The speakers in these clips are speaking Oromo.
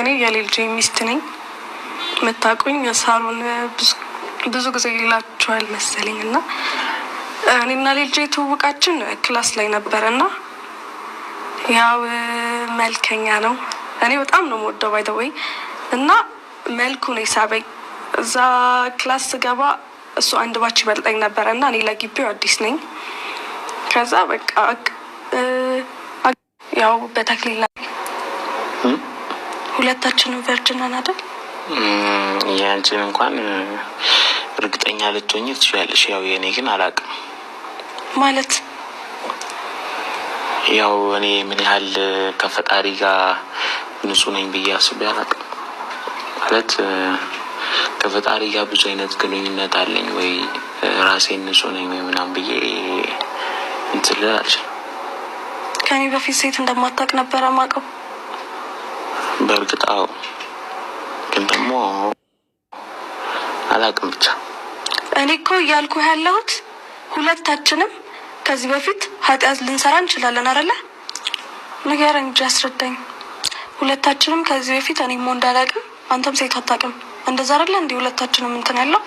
እኔ የልጄ ሚስት ነኝ። መታቁኝ ሳሎን ብዙ ጊዜ ይላችኋል መሰለኝና እኔና ልጄ ትውውቃችን ክላስ ላይ ነበርና ያው መልከኛ ነው። እኔ በጣም ነው የምወደው ባይ ዘ ወይ እና መልኩ ነው ሳበኝ። እዛ ክላስ ስገባ እሱ አንድ ባች ይበልጠኝ ነበርና እኔ ለግቢው አዲስ ነኝ። ከዛ በቃ ያው በተክሊል ላይ ሁለታችንም ቨርጅን ነን አይደል? ያንቺን እንኳን እርግጠኛ ልትሆኚ ትችያለሽ። ያው የኔ ግን አላውቅም ማለት ያው እኔ ምን ያህል ከፈጣሪ ጋር ንጹህ ነኝ ብዬ አስቤ አላውቅም። ማለት ከፈጣሪ ጋር ብዙ አይነት ግንኙነት አለኝ ወይ ራሴን ንጹህ ነኝ ወይ ምናምን ብዬ እንትን ልላልሽ። ከኔ በፊት ሴት እንደማታውቅ ነበር የማውቀው። በእርግጥ አዎ፣ ግን ደግሞ አላውቅም ብቻ። እኔ እኮ እያልኩ ያለሁት ሁለታችንም ከዚህ በፊት ኃጢአት ልንሰራ እንችላለን አይደለ? ንገረኝ እንጂ አስረዳኝ። ሁለታችንም ከዚህ በፊት እኔም እንዳላውቅም አንተም ሴት አታውቅም እንደዛ አይደለ? እንዴ ሁለታችንም እንትን ያለው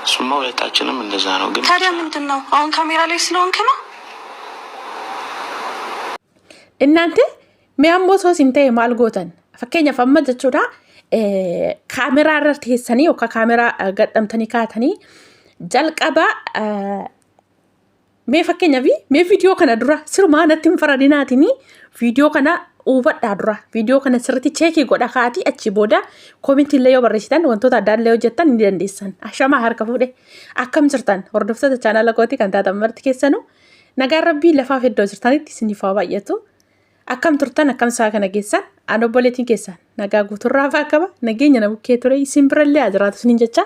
እሱማ ሁለታችንም እንደዛ ነው። ግን ታዲያ ምንድነው አሁን ካሜራ ላይ ስለሆንክ ነው? እናንተ ሚያሞ ሶስ እንተ ማልጎተን ፈከኛ ፈመደ ቹዳ ካሜራ ረርቴሰኒ ኦካ ካሜራ ገጠምተኒ ካተኒ ጀልቀባ me fakkeenya fi me video kana dura sirma natti faradinaatini video kana ubadha dura video kana sirritti cheeki godha kaati achi booda comment illee yoo barreessitan wantoota adda addaa hojjettan ni dandeessan. Ashama harka fuudhe akkam jirtan hordoftoota channel kooti kan taatan marti keessanu nagaa rabbii lafaaf iddoo jirtanitti isiniif haa baay'atu. Akkam turtan akkam saa kana keessan aan obboleetiin keessan nagaa guuturraa faa qaba nageenya na bukkee ture isin birallee ajiraatu isiniin jecha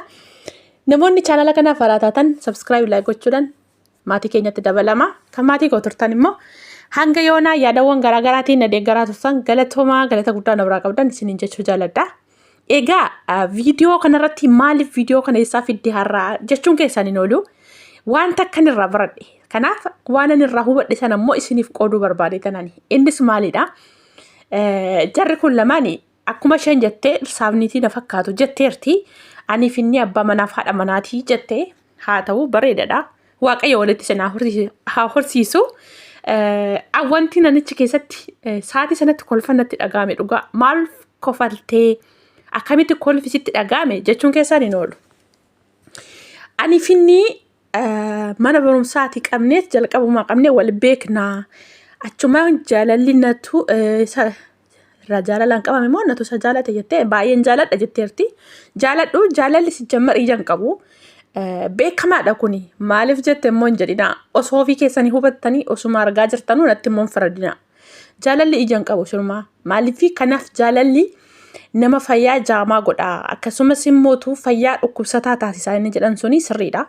namoonni channel kana faraataatan subscribe like gochuudhaan maatii keenyatti dabalama. Kan maatii koo turtan immoo hanga yoonaa yaadawwan garaagaraatiin na deeggaraa turtan galatoomaa galata guddaa na biraa qabdan isiniin jechuu jaalladha. Egaa viidiyoo kanarratti maaliif viidiyoo kana eessaa fidde har'aa jechuun keessan hin oolu wanta akkan irraa baradhe. Kanaaf waan ani irraa hubadhe sana immoo isiniif qooduu barbaade tanani. Innis maalidha? Jarri kun lamaani akkuma isheen jettee saafniitii na fakkaatu jetteerti. Aniif inni abbaa manaaf haadha manaatii jettee haa ta'u bareedadha. Waaqayyo walitti sana haa horsiisu. Wanti nanichi keessatti sa'aatii sanatti kolfannatti dhagahame dhugaa maal kofaltee akkamitti kolfisitti dhagahame jechuun keessan hin oolu. Aniif inni mana barumsaati qabneet jalqabumaa qabnee wal beeknaa. Achumaan jaalallinatu jaalalaan qabame moo natu isa jaalate jettee baay'een jaaladha jetteerti. Jaaladhu jaalalli si jammar ijaan qabu. Beekamaadha kuni maaliif jette immoo hin jedhina osoo ofii keessanii hubattanii osuma argaa jirtanuu natti immoo hin faradina. Jaalalli ijaan qabu sirumaa maaliif kanaaf jaalalli nama fayyaa jaamaa godha akkasumas immootu fayyaa dhukkubsataa taasisaa inni jedhan suni sirriidha.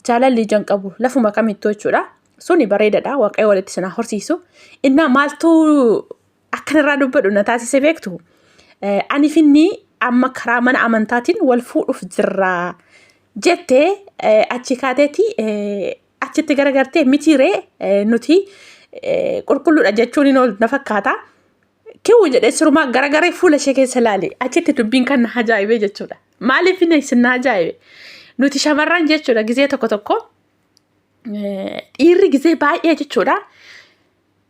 Jaalalli ijaan qabu lafuma kamittuu jechuudha. Suni bareedadha waaqayyo walitti sana horsiisu. Innaa maaltu akkanirraa dubbadhu na taasise beektu? Aniif inni amma karaa mana amantaatiin wal fuudhuuf jirra. Jettee achi kaateeti achitti garagartee mitiiree nuti qulqulluudha jechuun hin oolu na fakkaata. Kiwwu jedhee sirumaa garagaree fuula ishee keessa ilaale achitti dubbiin kan na ajaa'ibee jechuudha. Maaliif inni isin na ajaa'ibe? Nuti shamarran jechuudha gizee tokko tokko dhiirri gizee baay'ee jechuudha.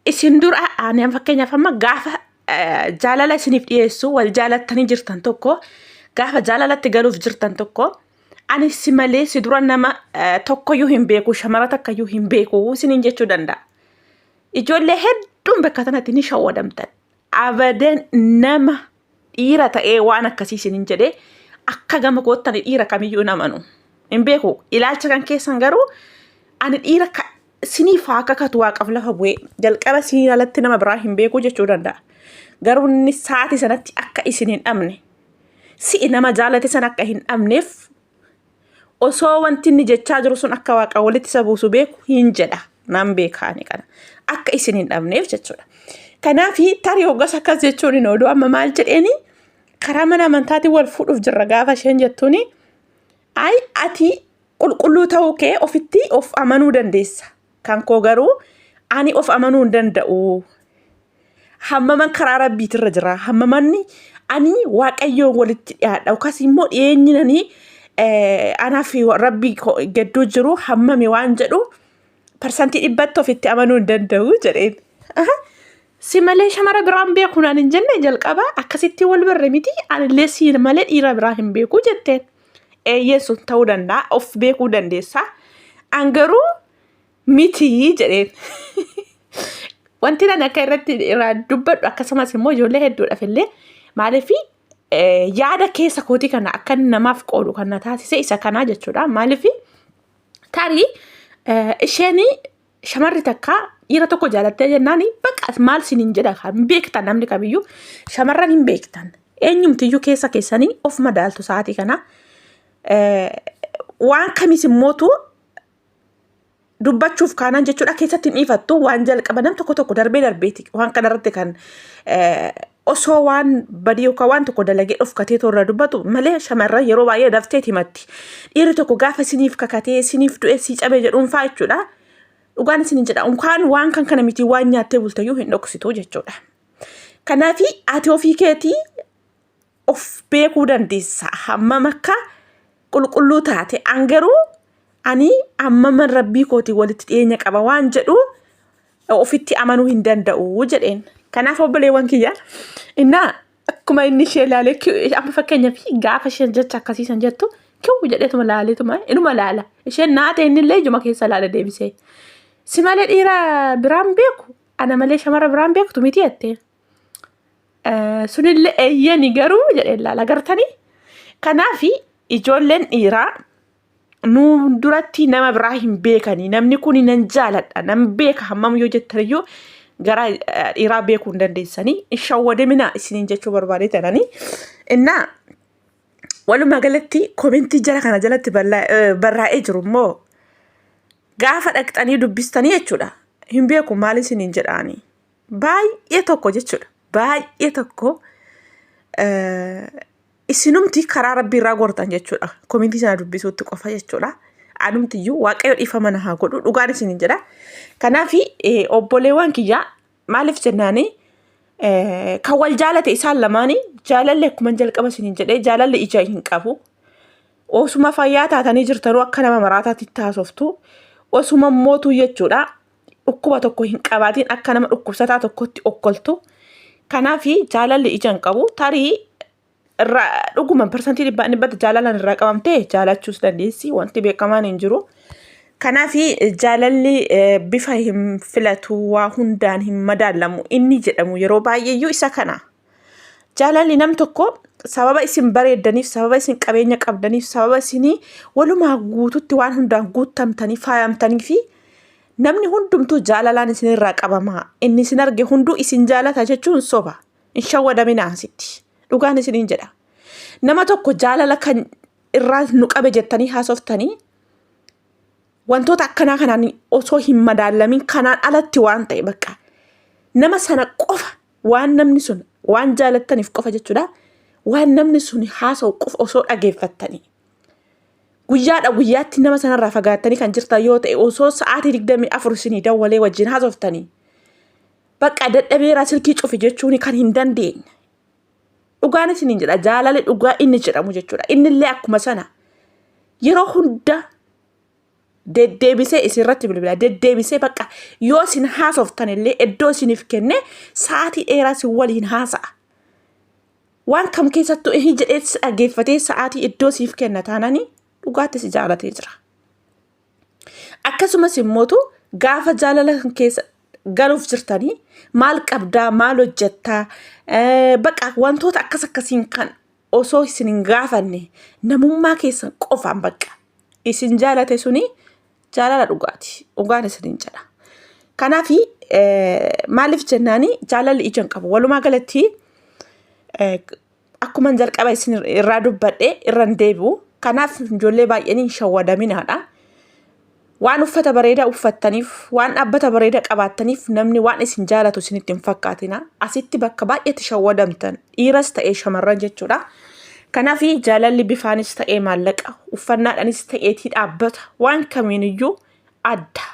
Isin dura ani fakkeenyaaf amma gaafa jaalala isiniif dhiyeessu wal jaalattanii jirtan tokko gaafa jaalalatti galuuf jirtan tokko ani si malee si dura nama tokkoyyuu hin beeku shamara takkayyuu hin beeku isiniin jechuu danda'a. Ijoollee hedduun bakka kanatti ni shawwadamtan. Abadan nama dhiira ta'ee waan akkasii isiniin jedhee akka gama goottani dhiira kamiyyuu namanu hin beeku. Ilaalcha kan keessan garuu ani dhiira siniif akka katu waaqaf lafa bu'ee jalqaba sinii alatti nama biraa hin beeku jechuu danda'a. Garuu inni sa'aatii sanatti akka isin hin dhabne si'i nama jaalate sana akka hin dhabneef osoo wanti inni jechaa jiru sun akka waaqa walitti isa buusu beeku hin jedha nan beekaani kana akka isin hin dhabneef jechuudha. Kanaaf tarii hoggas akkas jechuun hin oolu amma maal jedheeni karaa mana amantaatiin wal fuudhuuf jirra gaafa isheen jettuuni ay ati qulqulluu ta'uu kee ofitti of amanuu dandeessa. Kan koo garuu ani of amanuu hin danda'u. hammaman karaa rabbiitirra jira. Hammamanni ani waaqayyoon walitti dhiyaadha yookaas immoo dhiyeenyinanii anaa fi rabbii gidduu jiru hammame waan jedhu parsantii 100 ofitti amanuu hin danda'u jedheen. Si malee shamara biraan beeku naan hin jenne jalqaba akkasitti wal barre miti anillee si malee dhiira biraa hin beeku jetteen. Eeyyeessuun ta'uu danda'a of beekuu dandeessa. Angaruu miti jedheen. Wanti nan akka irratti dubbadhu akkasumas immoo ijoollee hedduudhaaf illee maaliif yaada keessa kootii kana akka namaaf qoodu kan na taasise isa kanaa jechuudha. Maaliif tarii isheen shamarri takka dhiira tokko jaalattee jennaan bakka maal siniin jedha kan beektan namni kamiyyuu shamarran hin beektan. Eenyumtiyyuu keessa keessanii of madaaltu sa'aatii kana waan kamis immootu dubbachuuf kaanaan jechuudha keessatti hin dhiifattu waan jalqaba nam tokko darbeeti waan kanarratti kan osoo waan badii yookaan waan tokko dalagee dhufkatee toorra dubbatu malee shamarran yeroo baay'ee dafteet himatti. Dhiirri tokko gaafa siniif kakatee siniif du'ee sii cabee jedhuunfaa jechuudha. Dhugaan isiniin jedha unkaan waan kan kana miti waan nyaattee bultayyuu hin dhoksitu jechuudha. Kanaafi ati ofii keetii of beekuu dandeessa hammam akka qulqulluu taate angaruu ani ammaman rabbii kootii walitti dhiyeenya qaba waan jedhu ofitti amanuu hin danda'u jedheen. Kanaaf obboleewwan kiyya innaa akkuma inni ishee ilaalee amma fakkeenyaaf gaafa isheen jecha akkasiisan jettu kiyyuu jedheetuma laaleetuma inuma laala isheen naate innillee ijuma keessa laala deebisee. Si malee dhiira biraan beeku ana malee shamara biraan beektu miti jettee. Sunillee eeyyani garuu jedheen laala gartanii. Kanaafi ijoolleen dhiiraa nu duratti nama biraa hin beekanii namni kun nan jaaladha nam beeka hammam yoo jettaniyyuu gara dhiiraa beekuu hin dandeessanii shawwadamina isiniin jechuu barbaadeetanii. Innaa walumaa galatti komentii jala kana jalatti barraa'ee jiru immoo gaafa dhaqxanii dubbistanii jechuudha. Hin beeku maal isiniin jedhaanii baay'ee tokko jechuudha. Baay'ee tokko isinumti karaa rabbii irraa gortan jechuudha. Komentii sana dubbisuutti qofa jechuudha. Anumtiyyuu waaqayyo dhiifama na haa godhu dhugaan isiniin jedha. Kanaafi obboleewwan kiyyaa maaliif jennaanii kan wal jaalate isaan lamaanii jaalalli akkuma jalqaba isiniin jedhee jaalalli ija hin qabu. Osuma fayyaa taatanii jirtanuu akka nama maraataatti taasoftu. Osuma mootuu jechuudha. Dhukkuba tokko hin qabaatiin akka nama dhukkubsataa tokkotti okkoltu. Kanaafi jaalalli ija hin qabu. Tarii dhuguma parsantii 100 jaalalan irraa qabamtee jaalachuus dandeessi wanti beekamaan hin jiru. Kanaafi jaalalli bifa hin filatu waa hundaan hin madaalamu inni jedhamu yeroo baay'eeyyuu isa kana. Jaalalli nam tokko sababa isin bareeddaniif sababa isin qabeenya qabdaniif sababa isin walumaa guututti waan hundaan guutamtanii faayamtanii fi namni hundumtuu jaalalaan isin irraa qabama. Inni isin arge hunduu isin jaalata jechuun soba. Hin shawwadaminaa asitti. Dhugaan isiniin jedha. Nama tokko jaalala kan irraa nu qabe jettanii haasoftanii wantoota akkanaa kanaan osoo hin madaalamin kanaan alatti waan ta'e bakka nama sana qofa waan namni sun waan jaalattaniif qofa jechuudha. Waan namni sun haasa'u qofa osoo dhageeffattanii guyyaatti nama sanarraa fagaattanii kan jirtan yoo ta'e osoo sa'aatii 24 isinii dawwalee wajjin haasoftanii bakka dadhabeeraa silkii cufi jechuun kan hin dandeenye. Dhugaan isiniin jedha jaalala dhugaa inni jedhamu jechuudha. Innillee akkuma sana yeroo hunda deddeebisee isirratti bilbila deddeebisee bakka yoo isin haasoftanillee iddoo isiniif kenne sa'aatii dheeraa isin waliin haasa'a. Waan kam keessattuu inni jedhee dhageeffatee sa'aatii iddoo siif kenna taananii dhugaatti si jaalatee jira. Akkasumas immootu gaafa jaalala keessa galuuf jirtanii maal qabdaa maal hojjettaa bakka wantoota akkasiin kan osoo isin hin gaafanne namummaa keessan qofaan bakka isin jaalate suni jaalala dhugaati. Dhugaan isiniin jedha. Kanaafi maaliif jennaanii jaalalli ija hin qabu. Walumaa galatti akkuma jalqaba isin irraa dubbadhe irra hin deebi'u. Kanaaf ijoollee baay'een hin shawwadaminaadha. Waan uffata bareedaa uffattaniif waan dhaabbata bareedaa qabaattaniif namni waan isin jaalatu isinitti hin fakkaatina. Asitti bakka baay'eetti shawwadamtan dhiiras ta'ee shamarran jechuudha. Kanaafi jaalalli bifaanis ta'ee maallaqa uffannaadhaanis ta'eetii dhaabbata waan kamiiniyyuu adda.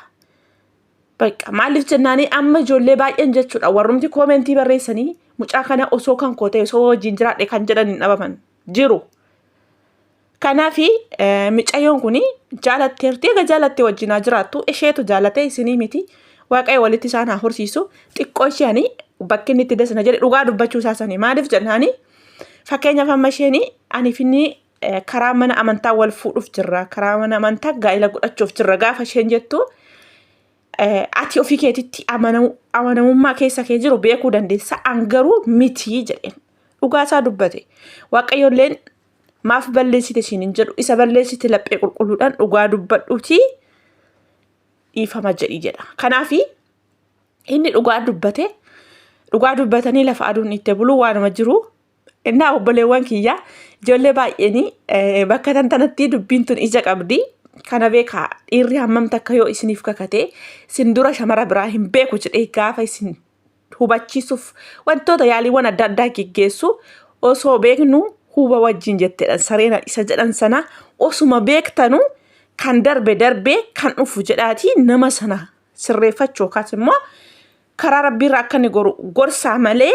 Bakka maaliif jennaani amma ijoollee baay'een jechuudha warrumti koomentii barreessanii mucaa kana osoo kan koo ta'e osoo wajjin jiraadhe kan jedhan hin dhabaman jiru. Kanaafi mucayyoon kuni jaalatteerti egaa jaalattee wajjinaa jiraattu isheetu jaalatee isinii miti waaqayyo walitti isaan haa horsiisu xiqqoo isheenii bakki inni itti desna jedhe dhugaa dubbachuu isaasanii maaliif jennaani fakkeenyaaf amma isheenii ani finni karaa mana amantaa wal fuudhuuf jirra karaa mana amantaa gaa'ela godhachuuf jirra gaafa isheen jettu ati ofii keetitti amanamummaa keessa kee jiru beekuu dandeessa angaruu miti jedheen dhugaa isaa dubbate waaqayyoolleen maaf balleessite isiniin jedhu isa balleessite laphee qulqulluudhaan dhugaa dubbadhuuti dhiifama jedhi jedha. Kanaafi inni dhugaa dubbatanii lafa aduun itti buluu waanuma jiru. Innaa obboleewwan kiyyaa ijoollee baay'eenii bakka tantanatti dubbiin tun ija qabdi. Kana beekaa dhiirri hammam takka yoo isiniif kakate isin dura shamara biraa hin beeku jedhee gaafa isin hubachiisuuf wantoota yaaliiwwan adda addaa geggeessu osoo beeknu huba wajjin jetteedhaan sareena isa jedhan sana osuma beektanu kan darbe kan dhufu jedhaati nama sana sirreeffachuu yookaas immoo karaa rabbiirraa akka inni gorsaa malee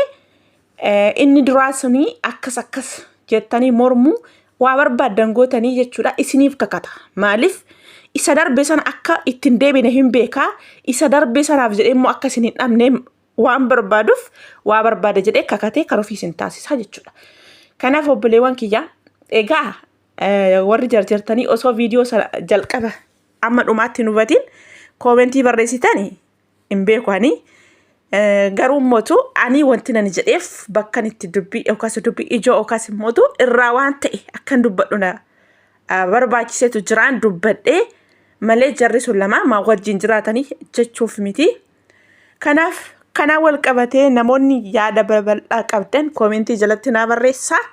inni duraa sunii akkas jettanii mormuu waa barbaadan gootanii jechuudha isiniif kakata. Maaliif isa darbe sana akka ittiin deebine hin beekaa isa darbe sanaaf jedhee immoo akka isin hin dhabne waan barbaaduuf waa barbaada jedhee kakatee kan ofii isin taasisaa jechuudha. Kanaaf obboleewwan kiyyaa egaa warri jarjartanii osoo viidiyoo jalqaba amma dhumaatti nubatiin koomentii barreessitanii hin beekanii garuu mootu ani wanti nani jedheef bakkan itti dubbii yookaas dubbii ijoo yookaas mootu irraa waan ta'e akkan dubbadhuna barbaachisetu jiraan dubbadhee malee jarri sun lama maa wajjin jiraatanii jechuuf miti. Kanaaf kana wal qabatee namoonni yaada balbalaa qabdan koomentii jalatti naa barreessaa.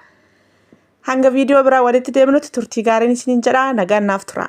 Hanga viidiyoo biraa walitti deemnutti turtii gaariin isiniin jedhaa nagaan naaf tura.